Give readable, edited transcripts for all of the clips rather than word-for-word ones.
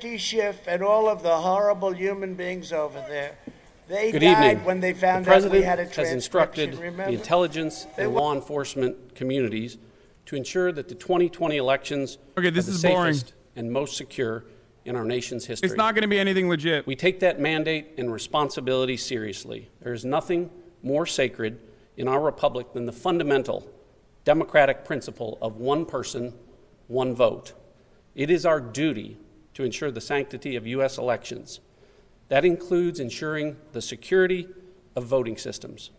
Schiff and all of the horrible human beings over there. They Good died evening. when they found the out we had a President has instructed the intelligence and law enforcement communities to ensure that the 2020 elections are the safest and most secure in our nation's history. It's not going to be anything legit. We take that mandate and responsibility seriously. There is nothing more sacred in our republic than the fundamental democratic principle of one person, one vote. It is our duty to ensure the sanctity of U.S. elections. That includes ensuring the security of voting systems.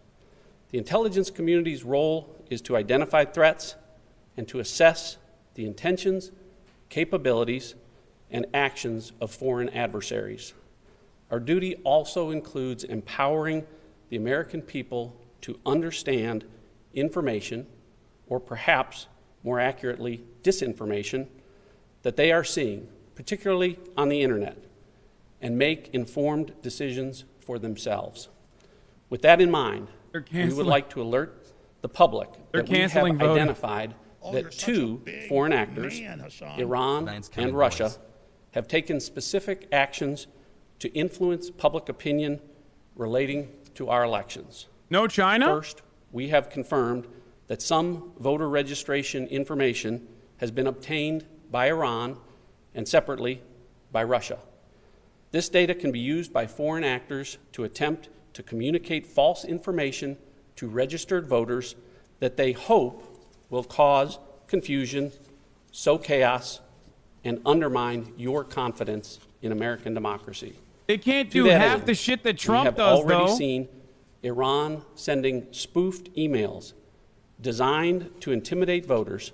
The intelligence community's role is to identify threats and to assess the intentions, capabilities, and actions of foreign adversaries. Our duty also includes empowering the American people to understand information, or perhaps more accurately, disinformation, that they are seeing, particularly on the internet, and make informed decisions for themselves. With that in mind, we would like to alert the public that we have identified that two foreign actors, Iran and Russia, have taken specific actions to influence public opinion relating to our elections. No China? First, we have confirmed that some voter registration information has been obtained by Iran and separately by Russia. This data can be used by foreign actors to attempt to communicate false information to registered voters that they hope will cause confusion, sow chaos, and undermine your confidence in American democracy. They can't do half the shit that Trump does, though. We have already seen Iran sending spoofed emails designed to intimidate voters,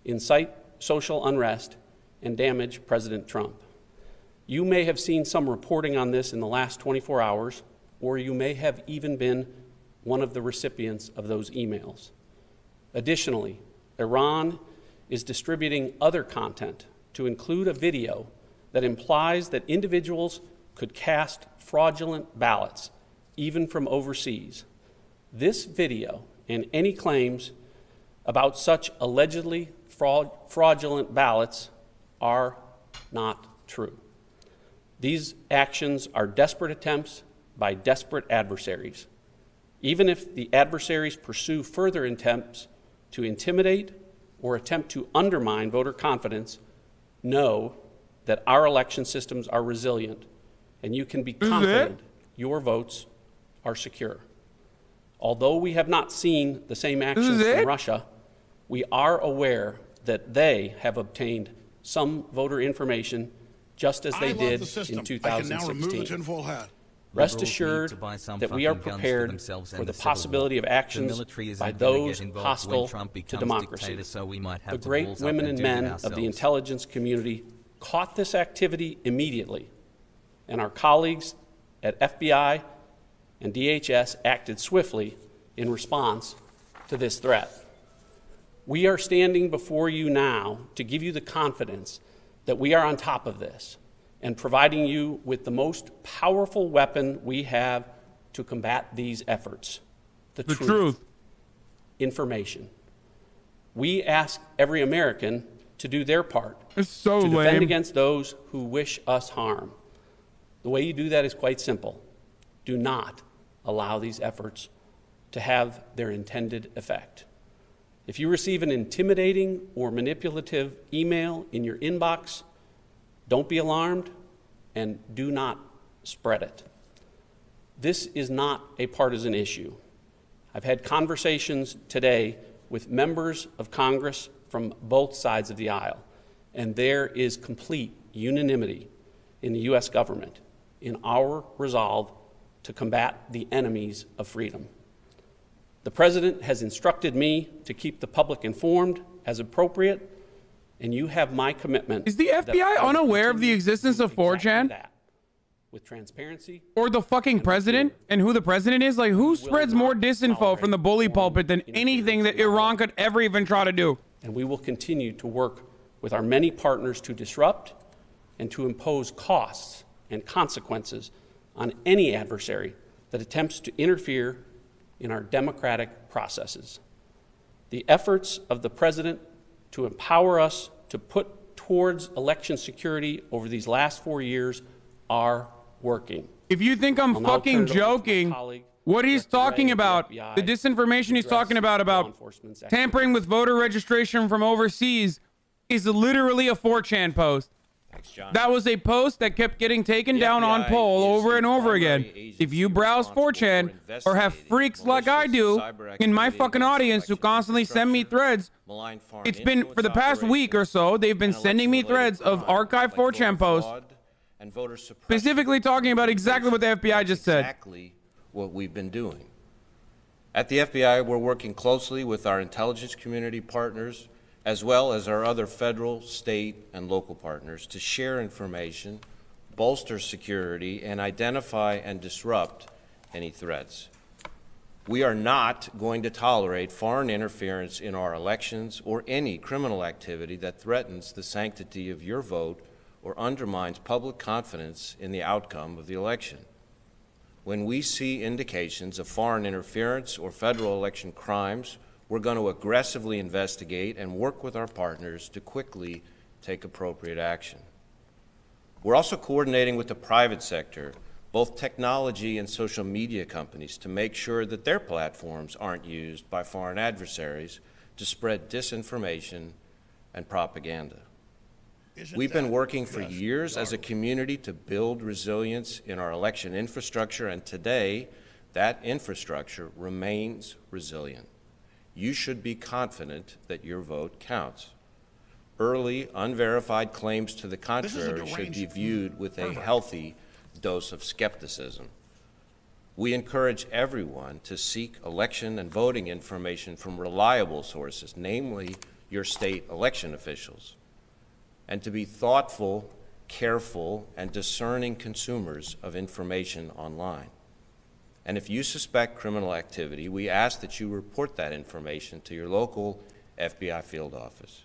incite social unrest, and damage President Trump. You may have seen some reporting on this in the last 24 hours, or you may have even been one of the recipients of those emails. Additionally, Iran is distributing other content to include a video that implies that individuals could cast fraudulent ballots, even from overseas. This video and any claims about such allegedly fraudulent ballots are not true. These actions are desperate attempts by desperate adversaries. Even if the adversaries pursue further attempts to intimidate or attempt to undermine voter confidence, know that our election systems are resilient and you can be confident your votes are secure. Although we have not seen the same actions from Russia, we are aware that they have obtained some voter information just as they did in 2016. Rest assured that we are prepared for the possibility of actions by those hostile to democracy. The great women and men of the intelligence community caught this activity immediately, and our colleagues at FBI and DHS acted swiftly in response to this threat. We are standing before you now to give you the confidence that we are on top of this and providing you with the most powerful weapon we have to combat these efforts, the truth. Information. We ask every American to do their part to defend against those who wish us harm. The way you do that is quite simple. Do not allow these efforts to have their intended effect. If you receive an intimidating or manipulative email in your inbox, don't be alarmed and do not spread it. This is not a partisan issue. I've had conversations today with members of Congress from both sides of the aisle, and there is complete unanimity in the U.S. government in our resolve to combat the enemies of freedom. The President has instructed me to keep the public informed as appropriate, and you have my commitment. Is the FBI unaware of the existence of 4chan? With transparency. Or the fucking president and who the president is? Like, who spreads more disinfo from the bully pulpit than anything that Iran could ever even try to do? And we will continue to work with our many partners to disrupt and to impose costs and consequences on any adversary that attempts to interfere in our democratic processes. The efforts of the President to empower us to put towards election security over these last 4 years are working. If you think I'm I'll now fucking turn it over to my joking, colleague, what he's Director talking Wray of the about, FBI, the disinformation he's to talking address law about enforcement's tampering with voter registration from overseas is literally a 4chan post. Thanks, John. That was a post that kept getting taken The down on FBI poll is over the and over primary again. agency If you browse responsible 4chan for or have investigating freaks like I malicious do cyber in my activity fucking against audience who election constantly send me infrastructure, threads, malign foreign it's been for the influence past week or so, they've been and sending me election-related threads of crime archived like voter 4chan posts fraud and voter suppression. specifically talking about exactly what the FBI just said. Exactly what we've been doing. At the FBI, we're working closely with our intelligence community partners, as well as our other federal, state, and local partners to share information, bolster security, and identify and disrupt any threats. We are not going to tolerate foreign interference in our elections or any criminal activity that threatens the sanctity of your vote or undermines public confidence in the outcome of the election. When we see indications of foreign interference or federal election crimes, we're going to aggressively investigate and work with our partners to quickly take appropriate action. We're also coordinating with the private sector, both technology and social media companies, to make sure that their platforms aren't used by foreign adversaries to spread disinformation and propaganda. We've been working for years as a community to build resilience in our election infrastructure, and today that infrastructure remains resilient. You should be confident that your vote counts. Early, unverified claims to the contrary should be viewed with a healthy dose of skepticism. We encourage everyone to seek election and voting information from reliable sources, namely your state election officials, and to be thoughtful, careful, and discerning consumers of information online. And if you suspect criminal activity, we ask that you report that information to your local FBI field office.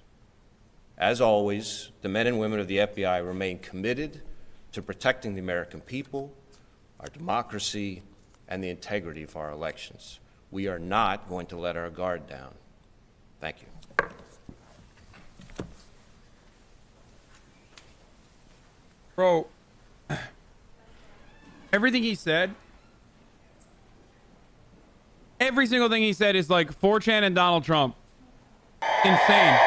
As always, the men and women of the FBI remain committed to protecting the American people, our democracy, and the integrity of our elections. We are not going to let our guard down. Thank you. Bro, everything he said, every single thing he said is like 4chan and Donald Trump. Insane.